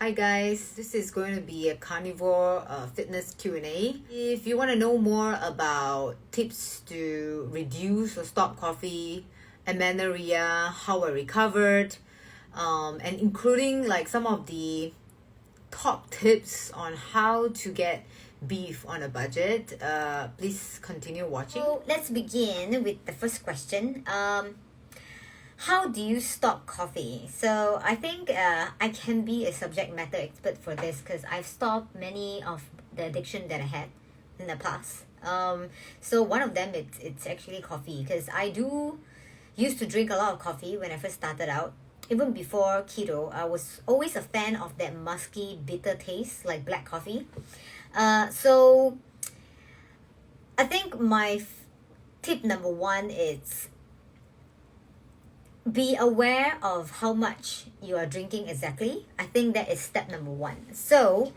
Hi guys, this is going to be a carnivore fitness Q&A. If you want to know more about tips to reduce or stop coffee, amenorrhea, how I recovered, and including like some of the top tips on how to get beef on a budget, please continue watching. So let's begin with the first question. How do you stop coffee? So I think I can be a subject matter expert for this because I've stopped many of the addiction that I had in the past. So one of them it's actually coffee because I do used to drink a lot of coffee when I first started out. Even before keto, I was always a fan of that musky, bitter taste like black coffee. So I think my tip number one is be aware of how much you are drinking exactly. I think that is step number one. So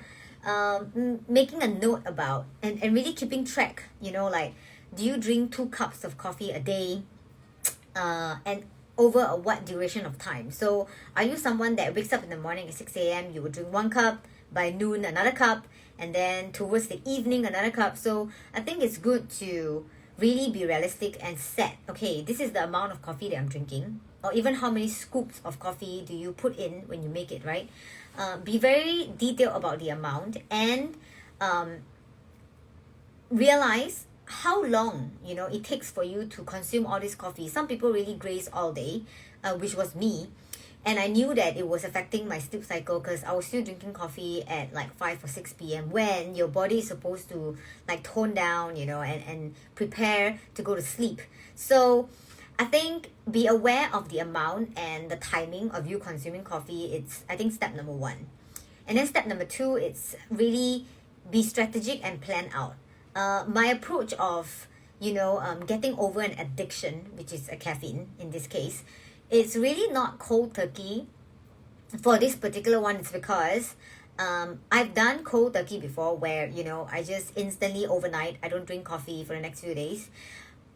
making a note about and really keeping track, like do you drink 2 cups of coffee a day and over what duration of time? So are you someone that wakes up in the morning at 6 a.m, you would drink 1 cup, by noon another cup, and then towards the evening another cup? So I think it's good to really be realistic and set, okay, this is the amount of coffee that I'm drinking, or even how many scoops of coffee do you put in when you make it, right? Be very detailed about the amount and realize how long it takes for you to consume all this coffee. Some people really graze all day, which was me, and I knew that it was affecting my sleep cycle because I was still drinking coffee at like 5 or 6 p.m. when your body is supposed to like tone down, and prepare to go to sleep. So I think be aware of the amount and the timing of you consuming coffee. It's, I think, step number one. And then step number two, it's really be strategic and plan out. My approach of, getting over an addiction, which is a caffeine in this case, it's really not cold turkey. For this particular one, it's because I've done cold turkey before where, I just instantly overnight, I don't drink coffee for the next few days.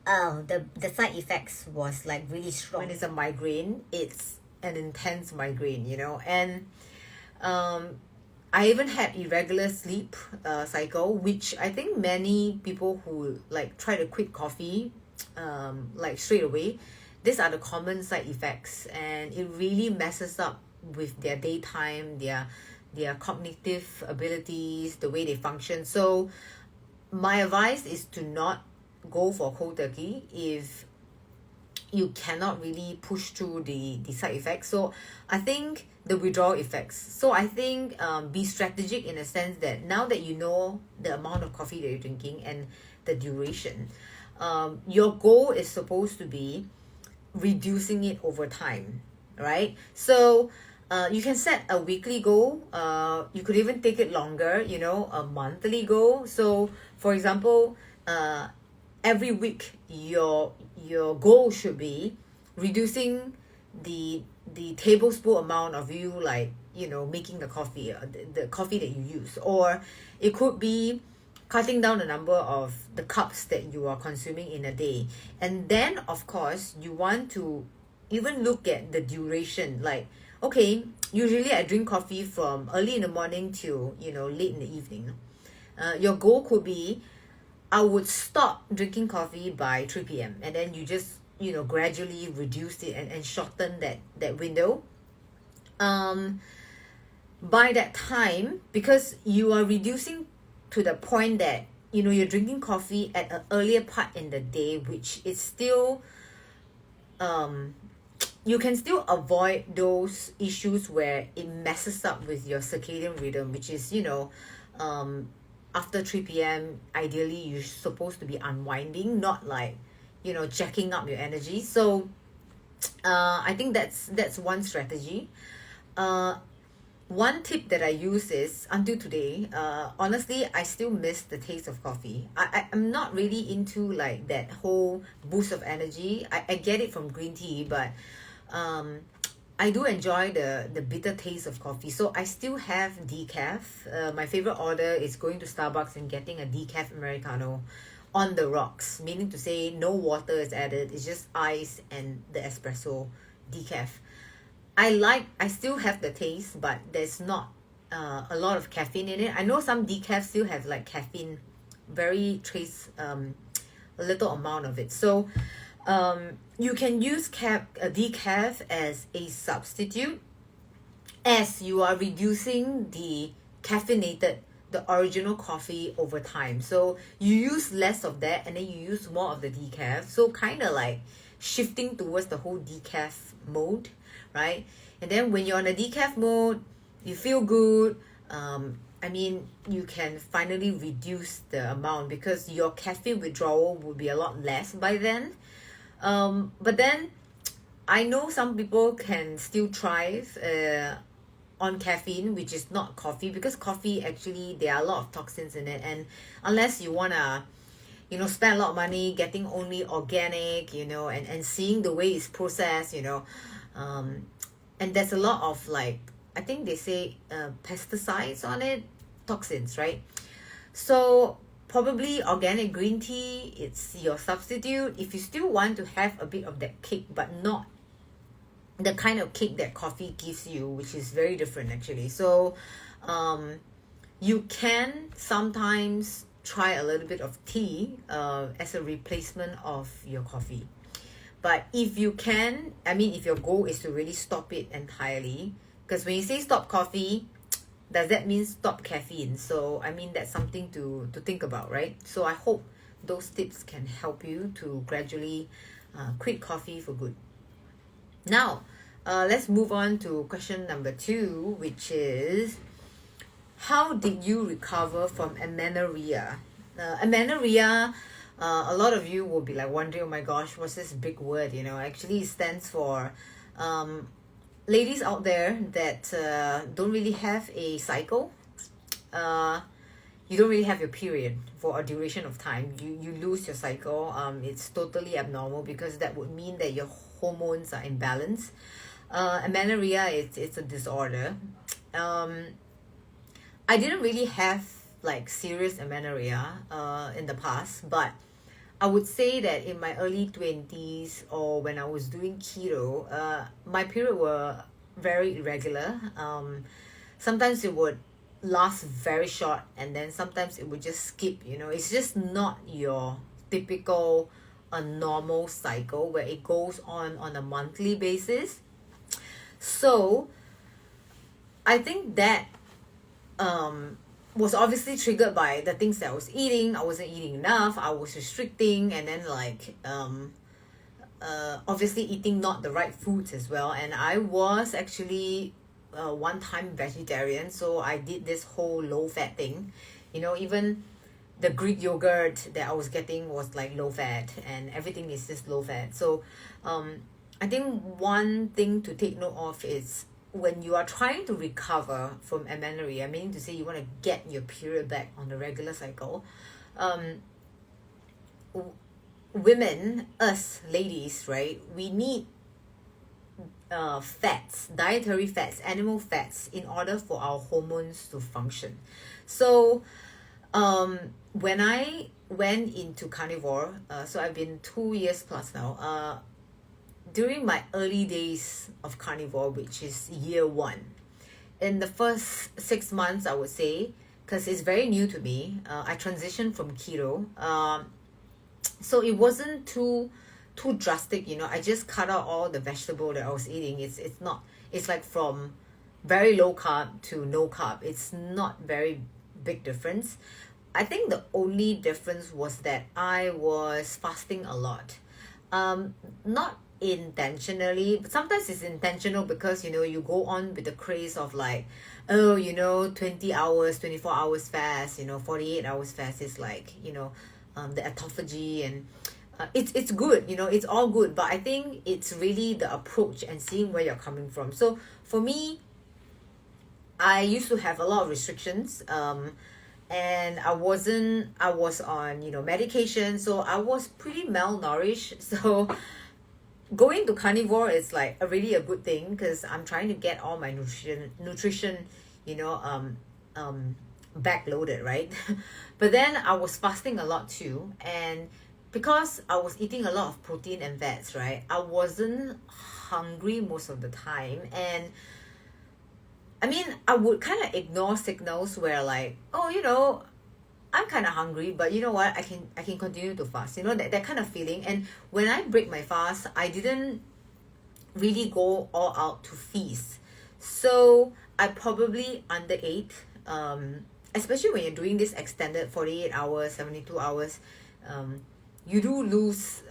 The side effects was like really strong. When it's a migraine, it's an intense migraine, and I even had irregular sleep cycle, which I think many people who like try to quit coffee like straight away, these are the common side effects, and it really messes up with their daytime, their cognitive abilities, the way they function. So my advice is to not go for cold turkey if you cannot really push through the side effects. So I think the withdrawal effects. So I think be strategic in a sense that now that you know the amount of coffee that you're drinking and the duration, your goal is supposed to be reducing it over time, right? So you can set a weekly goal. You could even take it longer, a monthly goal. So for example, every week your goal should be reducing the tablespoon amount of you like making the coffee, the coffee that you use. Or it could be cutting down the number of the cups that you are consuming in a day. And then of course you want to even look at the duration, like, okay, usually I drink coffee from early in the morning till late in the evening. Your goal could be, I would stop drinking coffee by 3 p.m. and then you just gradually reduce it and shorten that window. By that time, because you are reducing to the point that you're drinking coffee at an earlier part in the day, which is still you can still avoid those issues where it messes up with your circadian rhythm, which is after 3 p.m. ideally you're supposed to be unwinding, not like jacking up your energy. So I think that's one strategy. One tip that I use is, until today, honestly, I still miss the taste of coffee. I'm not really into like that whole boost of energy. I get it from green tea, but I do enjoy the bitter taste of coffee. So I still have decaf. My favorite order is going to Starbucks and getting a decaf Americano on the rocks, meaning to say no water is added. It's just ice and the espresso decaf. I still have the taste, but there's not a lot of caffeine in it. I know some decaf still have like caffeine, very a little amount of it. So you can use decaf as a substitute, as you are reducing the caffeinated, the original coffee over time. So you use less of that and then you use more of the decaf. So kind of like shifting towards the whole decaf mode, right? And then when you're on a decaf mode, you feel good. I mean, you can finally reduce the amount because your caffeine withdrawal will be a lot less by then. But then I know some people can still thrive on caffeine, which is not coffee, because coffee actually there are a lot of toxins in it, and unless you wanna spend a lot of money getting only organic, and seeing the way it's processed, and there's a lot of like, I think they say pesticides on it, toxins, right? So probably organic green tea, it's your substitute if you still want to have a bit of that kick, but not the kind of kick that coffee gives you, which is very different actually. So you can sometimes try a little bit of tea as a replacement of your coffee. But if you can, I mean, if your goal is to really stop it entirely, because when you say stop coffee, does that mean stop caffeine? So I mean, that's something to think about, right? So I hope those tips can help you to gradually quit coffee for good. Now, let's move on to question number 2, which is, how did you recover from amenorrhea? Amenorrhea, a lot of you will be like wondering, oh my gosh, what's this big word? Actually it stands for ladies out there that don't really have a cycle. You don't really have your period for a duration of time. You lose your cycle. It's totally abnormal because that would mean that your hormones are imbalanced. Amenorrhea, it's a disorder. I didn't really have like serious amenorrhea in the past, but I would say that in my early 20s or when I was doing keto, my period were very irregular. Sometimes it would last very short and then sometimes it would just skip. It's just not your typical normal cycle where it goes on a monthly basis. So I think that was obviously triggered by the things that I was eating. I wasn't eating enough, I was restricting, and then like obviously eating not the right foods as well. And I was actually one time vegetarian, so I did this whole low fat thing. Even the Greek yogurt that I was getting was like low fat, and everything is just low fat. So I think one thing to take note of is when you are trying to recover from amenorrhea, meaning to say you want to get your period back on the regular cycle, women, us ladies, right, we need fats, dietary fats, animal fats, in order for our hormones to function. So when I went into carnivore, so I've been 2 years plus now, during my early days of carnivore, which is year 1, in the first 6 months, I would say, because it's very new to me, I transitioned from keto, so it wasn't too drastic. I just cut out all the vegetable that I was eating. It's like from very low carb to no carb. It's not very big difference. I think the only difference was that I was fasting a lot, not intentionally, but sometimes it's intentional because you go on with the craze of like, 20 hours, 24 hours fast, 48 hours fast is like, the autophagy, and it's good, it's all good, but I think it's really the approach and seeing where you're coming from. So for me, I used to have a lot of restrictions, and I was on medication, so I was pretty malnourished. So going to carnivore is like really a good thing because I'm trying to get all my nutrition backloaded, right? But then I was fasting a lot too, and because I was eating a lot of protein and fats, right, I wasn't hungry most of the time. And I mean, I would kind of ignore signals where like, oh, you know, I'm kind of hungry, but you know what? I can continue to fast. You know, that kind of feeling. And when I break my fast, I didn't really go all out to feast. So I probably underate, especially when you're doing this extended 48 hours, 72 hours, you do lose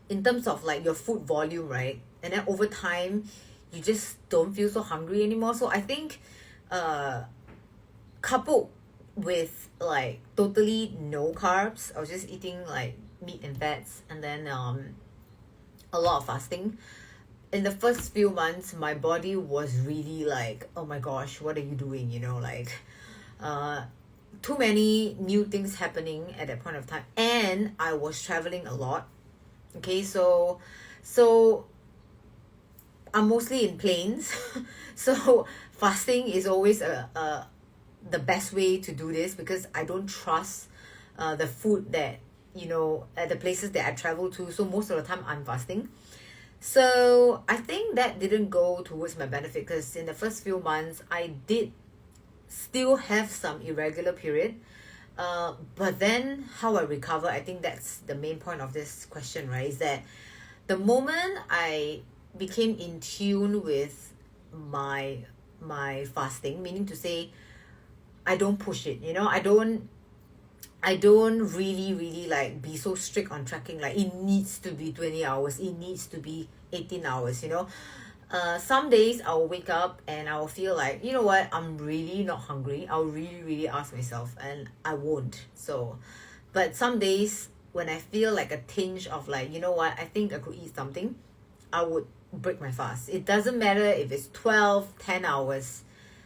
in terms of like your food volume, right? And then over time, you just don't feel so hungry anymore. So I think coupled with like totally no carbs, I was just eating like meat and fats, and then a lot of fasting. In the first few months, my body was really like, oh my gosh, what are you doing? You know, like too many new things happening at that point of time, and I was traveling a lot. Okay, so I'm mostly in planes. So fasting is always the best way to do this, because I don't trust the food that, you know, at the places that I travel to. So most of the time I'm fasting. So I think that didn't go towards my benefit, because in the first few months I did still have some irregular period. But then how I recover, I think that's the main point of this question, right? Is that the moment I became in tune with my fasting, meaning to say I don't push it, you know, I don't really like be so strict on tracking, like it needs to be 20 hours, it needs to be 18 hours, you know. Some days I'll wake up and I'll feel like, you know what, I'm really not hungry. I'll really ask myself, and I won't. So, but some days when I feel like a tinge of like, you know what, I think I could eat something, I would break my fast. It doesn't matter if it's 12, 10 hours,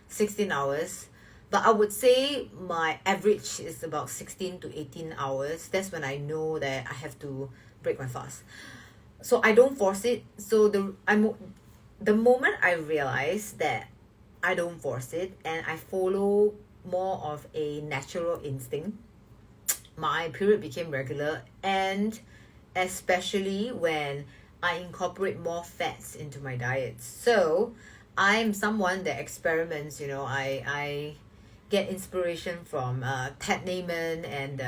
16 hours. But I would say my average is about 16 to 18 hours. That's when I know that I have to break my fast. So I don't force it. So the moment I realize that I don't force it and I follow more of a natural instinct, my period became regular, and especially when I incorporate more fats into my diet. So I'm someone that experiments, you know. I get inspiration from Ted Naiman, and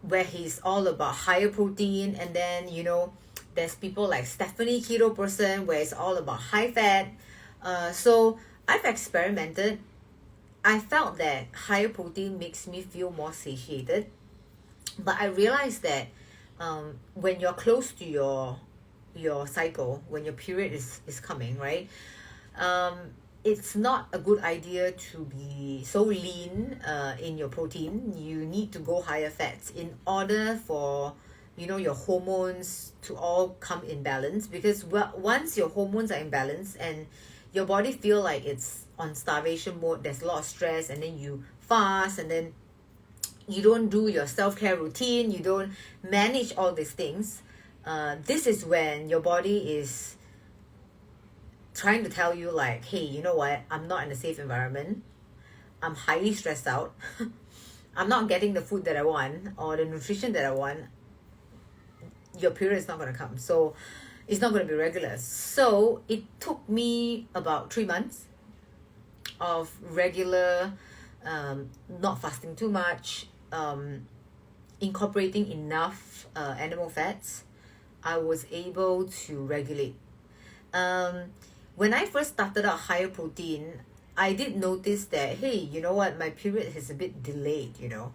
where he's all about higher protein, and then, you know, there's people like Stephanie Keto Person, where it's all about high fat. So I've experimented. I felt that higher protein makes me feel more satiated, but I realized that when you're close to your cycle, when your period is coming, right, it's not a good idea to be so lean in your protein. You need to go higher fats in order for, you know, your hormones to all come in balance. Because once your hormones are in balance and your body feel like it's on starvation mode, there's a lot of stress, and then you fast, and then you don't do your self-care routine, you don't manage all these things, this is when your body is trying to tell you like, hey, you know what, I'm not in a safe environment, I'm highly stressed out, I'm not getting the food that I want or the nutrition that I want, your period is not going to come. So it's not going to be regular. So it took me about 3 months of regular, not fasting too much, incorporating enough animal fats. I was able to regulate. When I first started out higher protein, I did notice that, hey, you know what, my period is a bit delayed, you know.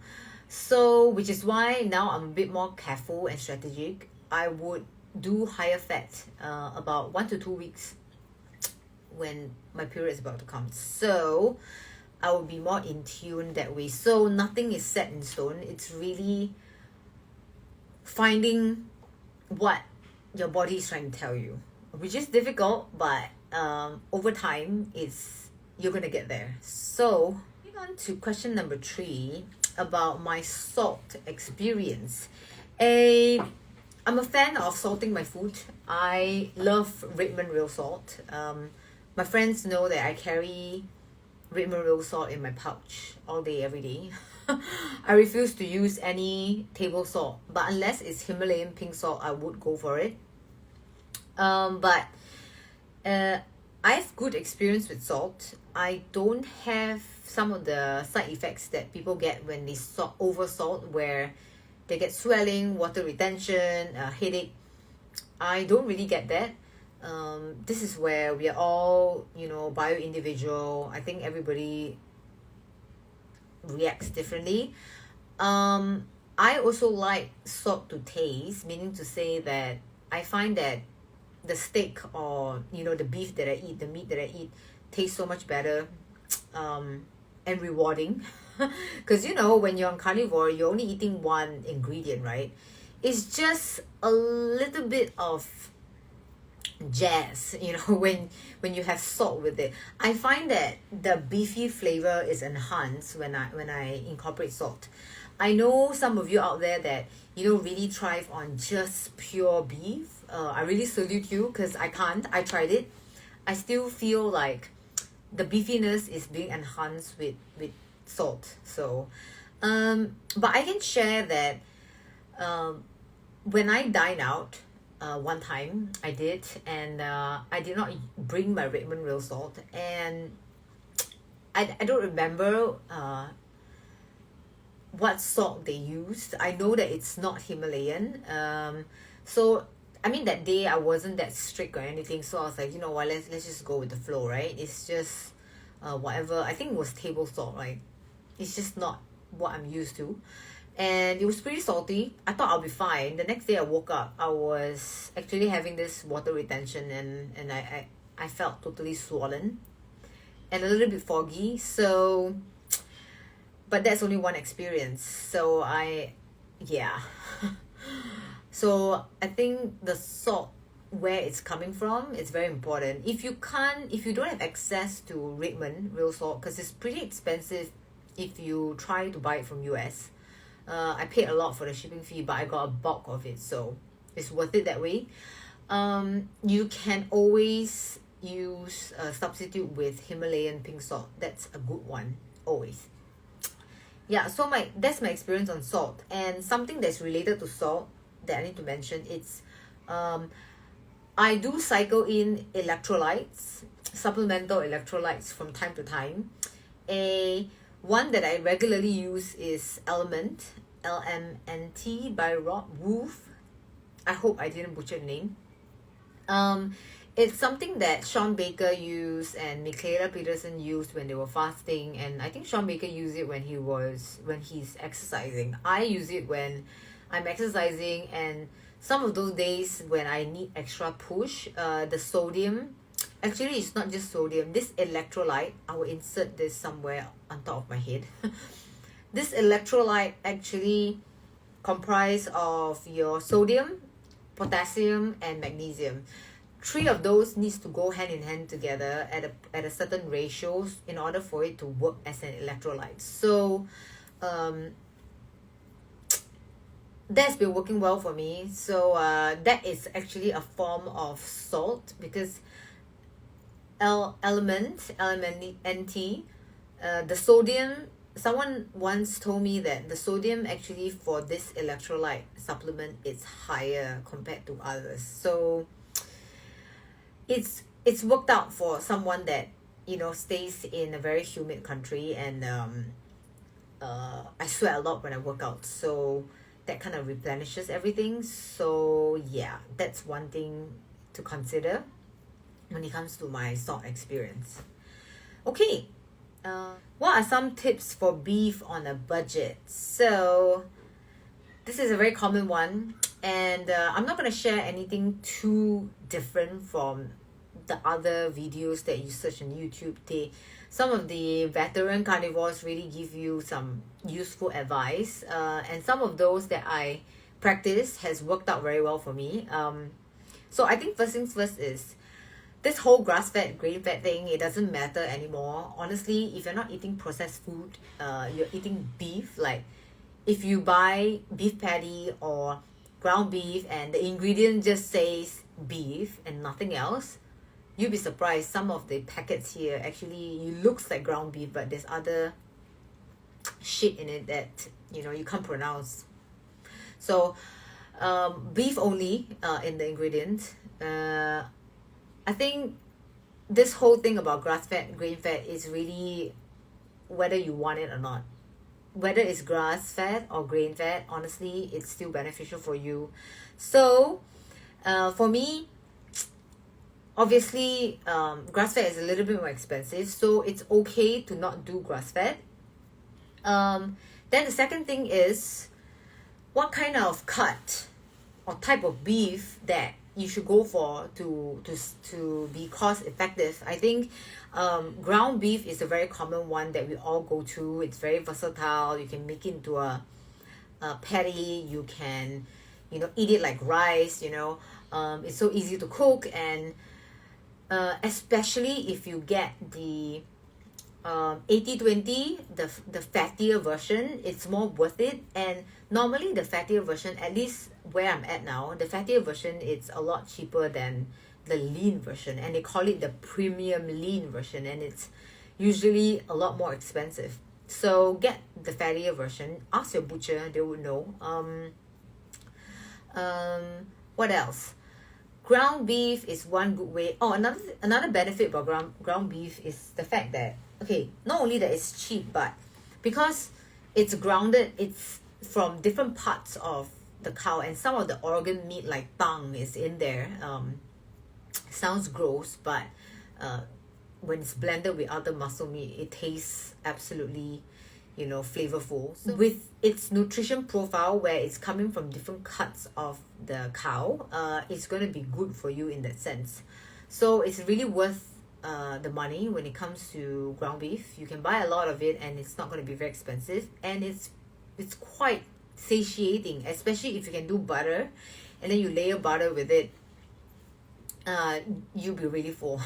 So, which is why now I'm a bit more careful and strategic. I would do higher fat about 1 to 2 weeks when my period is about to come. So, I will be more in tune that way. So, nothing is set in stone. It's really finding what your body is trying to tell you, which is difficult, but over time, you're gonna get there. So, moving on to question number 3 about my salt experience. I'm a fan of salting my food. I love Redmond real salt. My friends know that I carry Redmond real salt in my pouch all day, every day. I refuse to use any table salt, but unless it's Himalayan pink salt, I would go for it. But I have good experience with salt. I don't have some of the side effects that people get when they over salt, where they get swelling, water retention, headache. I don't really get that. This is where we are all, bio individual. I think everybody reacts differently. I also like salt to taste, meaning to say that I find that the steak, or the beef that I eat, the meat that I eat, tastes so much better, and rewarding. Because when you're on carnivore, you're only eating one ingredient, right? It's just a little bit of jazz, when you have salt with it. I find that the beefy flavor is enhanced when I incorporate salt. I know some of you out there that really thrive on just pure beef. I really salute you, because I can't. I tried it. I still feel like the beefiness is being enhanced with salt. So but I can share that when I dine out, one time I did, and I did not bring my Redmond real salt, and I don't remember what salt they used. I know that it's not Himalayan. So I mean, that day I wasn't that strict or anything, so I was like, what, let's just go with the flow, right? It's just whatever. I think it was table salt, right? It's just not what I'm used to. And it was pretty salty. I thought I'll be fine. The next day I woke up, I was actually having this water retention, and I felt totally swollen and a little bit foggy. So, but that's only one experience. So yeah. So I think the salt, where it's coming from, is very important. If you don't have access to Redmond real salt, because it's pretty expensive if you try to buy it from US. I paid a lot for the shipping fee, but I got a bulk of it, so it's worth it that way. You can always use a substitute with Himalayan pink salt. That's a good one, always. Yeah, so that's my experience on salt. And something that's related to salt that I need to mention, it's I do cycle in electrolytes, supplemental electrolytes from time to time. One that I regularly use is Element, LMNT by Woof. I hope I didn't butcher the name. It's something that Sean Baker used and Michaela Peterson used when they were fasting, and I think Sean Baker used it when he's exercising. I use it when I'm exercising, and some of those days when I need extra push, the sodium. Actually, it's not just sodium. This electrolyte, I will insert this somewhere on top of my head. This electrolyte actually comprise of your sodium, potassium, and magnesium. 3 of those needs to go hand in hand together at a certain ratios in order for it to work as an electrolyte. So that's been working well for me. So that is actually a form of salt, because LMNT, the sodium, someone once told me that the sodium actually for this electrolyte supplement is higher compared to others. So it's worked out for someone that stays in a very humid country, and I sweat a lot when I work out, so that kind of replenishes everything. So yeah, that's one thing to consider when it comes to my salt experience. Okay, what are some tips for beef on a budget? So this is a very common one, and I'm not going to share anything too different from the other videos that you search on YouTube. Some of the veteran carnivores really give you some useful advice, and some of those that I practice has worked out very well for me. So I think first things first is this whole grass-fed, grain-fed thing. It doesn't matter anymore. Honestly, if you're not eating processed food, you're eating beef. Like if you buy beef patty or ground beef and the ingredient just says beef and nothing else, you'll be surprised. Some of the packets here actually looks like ground beef, but there's other shit in it that you can't pronounce. So beef only in the ingredient. I think this whole thing about grass fed, grain fed is really whether you want it or not. Whether it's grass fed or grain fed, honestly, it's still beneficial for you. So, for me, obviously, grass fed is a little bit more expensive, so it's okay to not do grass fed. Then the second thing is what kind of cut or type of beef that you should go for to be cost effective. I think ground beef is a very common one that we all go to. It's very versatile. You can make it into a patty. You can, eat it like rice. It's so easy to cook, and especially if you get the 80/20, the fattier version, it's more worth it. And normally the fattier version, at least where I'm at now, the fattier version, it's a lot cheaper than the lean version, and they call it the premium lean version, and it's usually a lot more expensive. So get the fattier version. Ask your butcher, they would know. What else? Ground beef is one good way. Oh, another benefit about ground beef is the fact that, okay, not only that it's cheap, but because it's grounded, it's from different parts of the cow, and some of the organ meat like tongue is in there. Sounds gross, but when it's blended with other muscle meat, it tastes absolutely, flavorful. So with its nutrition profile, where it's coming from different cuts of the cow, it's going to be good for you in that sense. So it's really worth the money when it comes to ground beef. You can buy a lot of it, and it's not going to be very expensive, and it's quite satiating, especially if you can do butter, and then you layer butter with it. You'll be really full.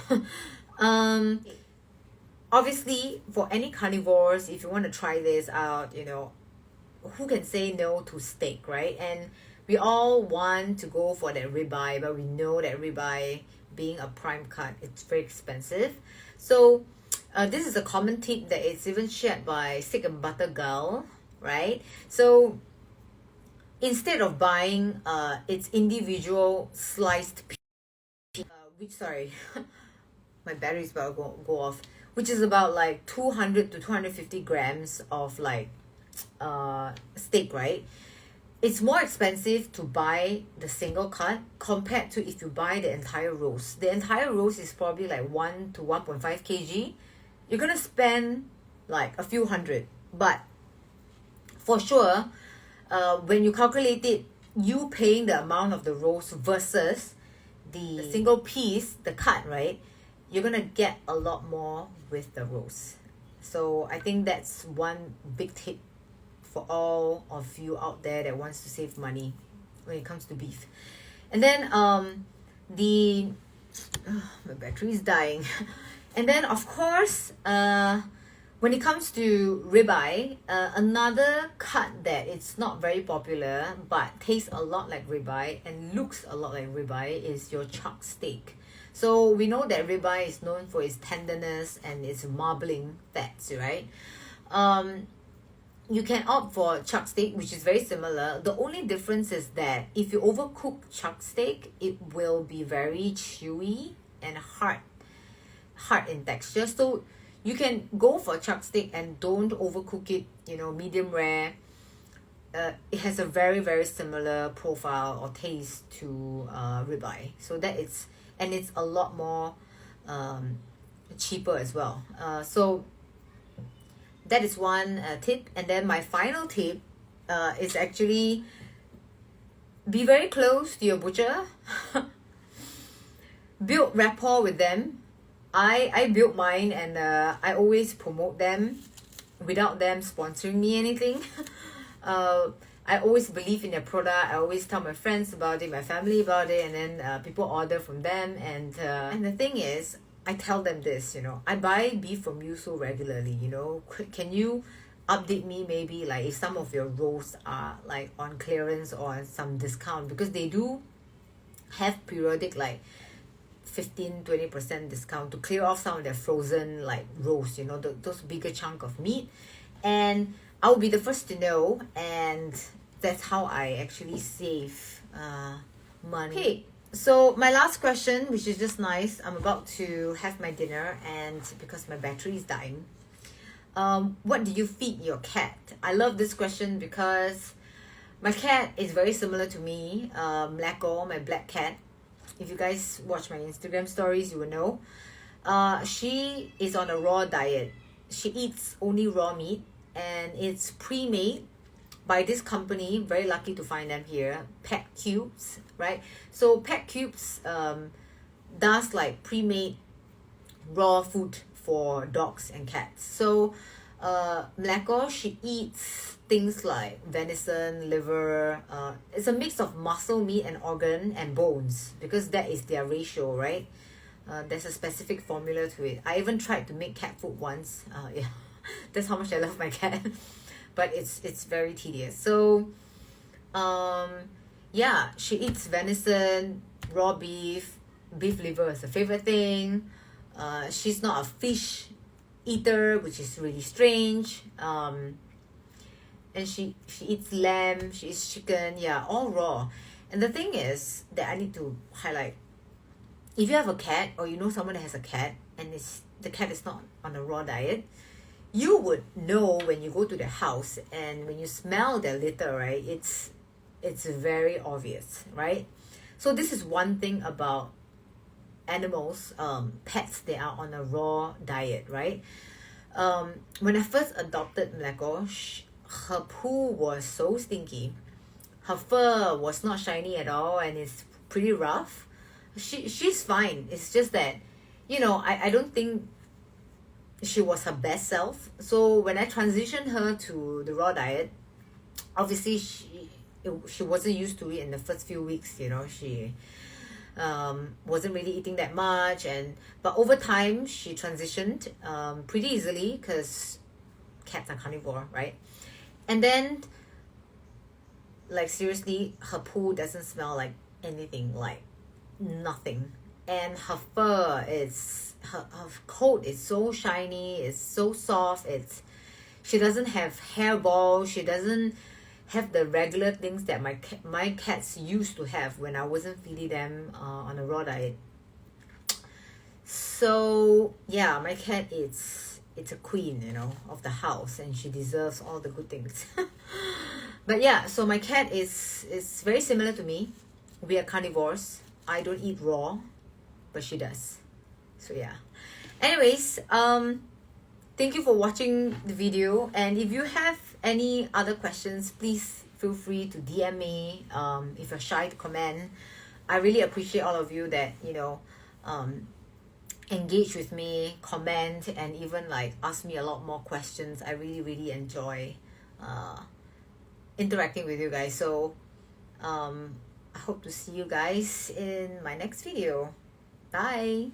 Obviously, for any carnivores, if you want to try this out, who can say no to steak, right? And we all want to go for that ribeye, but we know that ribeye, being a prime cut, it's very expensive. So this is a common tip that is even shared by Steak and Butter Girl, right? So instead of buying its individual sliced piece, my battery's about to go off, which is about like 200 to 250 grams of like steak, right? It's more expensive to buy the single cut compared to if you buy the entire roast. The entire roast is probably like 1 to 1.5 kg. You're gonna spend like a few hundred, but for sure, when you calculate it, you paying the amount of the roast versus the single piece, the cut, right? You're gonna get a lot more with the roast. So I think that's one big tip for all of you out there that wants to save money when it comes to beef. And then my battery is dying. And then of course, when it comes to ribeye, another cut that it's not very popular but tastes a lot like ribeye and looks a lot like ribeye is your chuck steak. So we know that ribeye is known for its tenderness and its marbling fats, right? You can opt for chuck steak, which is very similar. The only difference is that if you overcook chuck steak, it will be very chewy and hard in texture. So you can go for chuck steak and don't overcook it, medium rare. It has a very, very similar profile or taste to ribeye. So it's a lot more cheaper as well. So that is one tip. And then my final tip is actually be very close to your butcher. Build rapport with them. I built mine, and I always promote them without them sponsoring me anything. I always believe in their product. I always tell my friends about it, my family about it, and then people order from them. And the thing is, I tell them this, I buy beef from you so regularly, can you update me maybe like if some of your roasts are like on clearance or on some discount, because they do have periodic like 15-20% discount to clear off some of their frozen like roasts, those bigger chunk of meat, and I'll be the first to know, and that's how I actually save money. Okay, So my last question, which is just nice, I'm about to have my dinner, and because my battery is dying, what do you feed your cat? I love this question because my cat is very similar to me. Blacko, my black cat. If you guys watch my Instagram stories, you will know. She is on a raw diet. She eats only raw meat, and it's pre-made by this company. Very lucky to find them here, Pet Cubes, right? So Pet Cubes does like pre-made raw food for dogs and cats. So Mleko, she eats things like venison, liver. It's a mix of muscle, meat, and organ and bones, because that is their ratio, right? There's a specific formula to it. I even tried to make cat food once. Yeah, that's how much I love my cat. But it's very tedious. So yeah, she eats venison, raw beef liver is her favorite thing. She's not a fish eater, which is really strange. And she eats lamb, she eats chicken, yeah, all raw. And the thing is that I need to highlight, if you have a cat or you know someone that has a cat and the cat is not on a raw diet, you would know when you go to their house and when you smell their litter, right? It's very obvious, right? So this is one thing about animals, pets, they are on a raw diet, right? When I first adopted Mleko, her poo was so stinky. Her fur was not shiny at all, and it's pretty rough. She's fine. It's just that, I don't think she was her best self. So when I transitioned her to the raw diet, obviously she wasn't used to it in the first few weeks. She wasn't really eating that much, but over time she transitioned pretty easily, because cats are carnivore, right? And then, like, seriously, her poo doesn't smell like anything, like nothing. And her fur is, her coat is so shiny, it's so soft, she doesn't have hairball, she doesn't have the regular things that my cats used to have when I wasn't feeding them on a raw diet. So yeah, my cat it's a queen, of the house, and she deserves all the good things. But yeah, so my cat is very similar to me. We are carnivores. I don't eat raw, but she does. So yeah. Anyways, thank you for watching the video, and if you have any other questions, please feel free to DM me. If you're shy to comment, I really appreciate all of you that engage with me, comment, and even like ask me a lot more questions. I really enjoy interacting with you guys. So I hope to see you guys in my next video. Bye.